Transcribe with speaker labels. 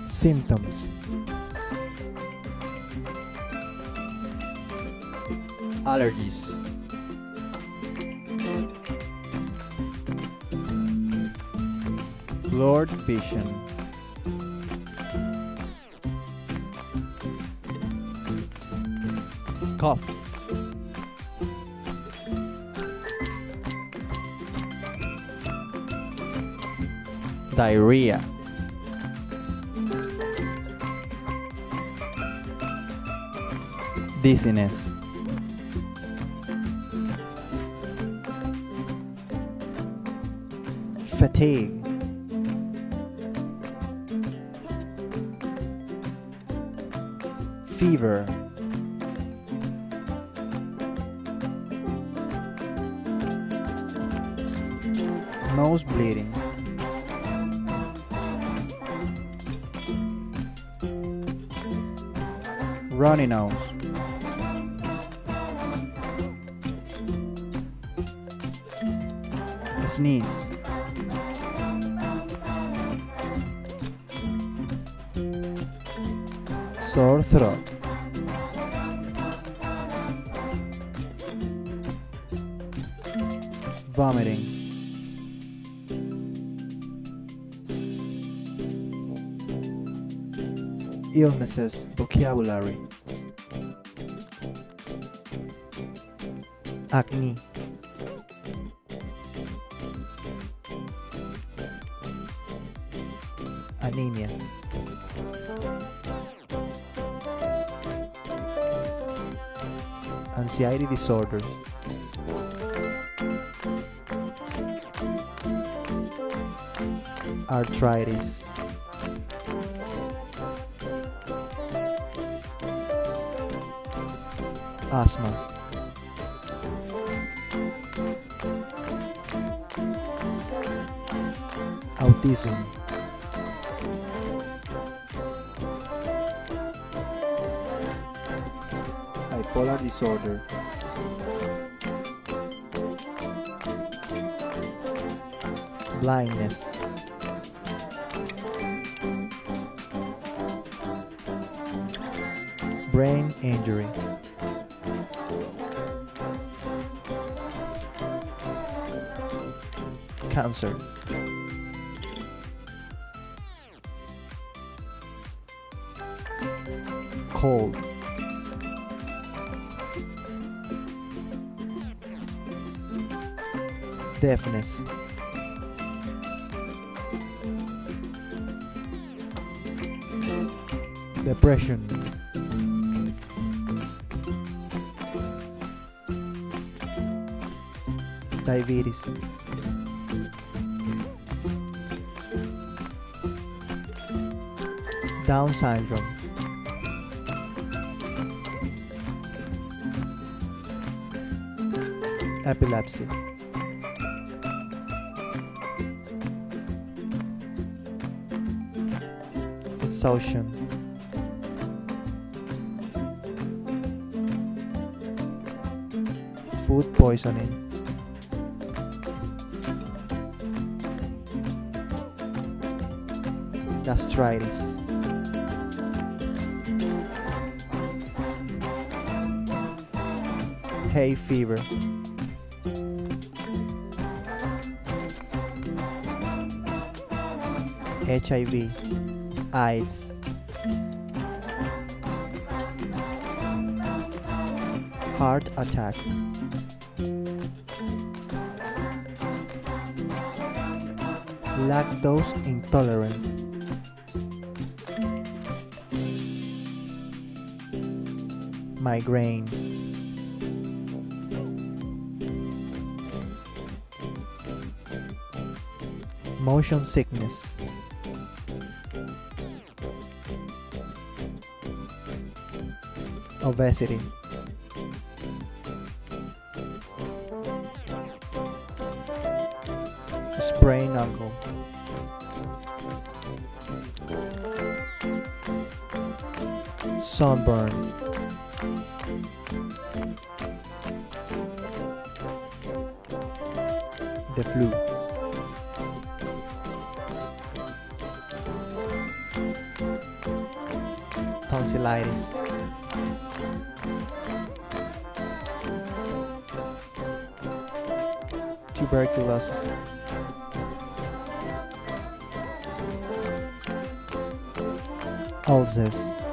Speaker 1: Symptoms: allergies, blurred vision, cough, diarrhea, dizziness, fatigue, fever, nose bleeding, runny nose, sneeze, sore throat, vomiting, illnesses vocabulary: acne, anemia, anxiety disorders, arthritis, asthma, autism, bipolar disorder, blindness, brain injury, cancer, cold, deafness, depression, diabetes, Down syndrome, epilepsy, exhaustion, food poisoning, gastritis, hay fever, HIV, AIDS, heart attack, lactose intolerance, migraine, motion sickness, obesity, sprained ankle, sunburn, the flu, tonsillitis, tuberculosis, ulcers,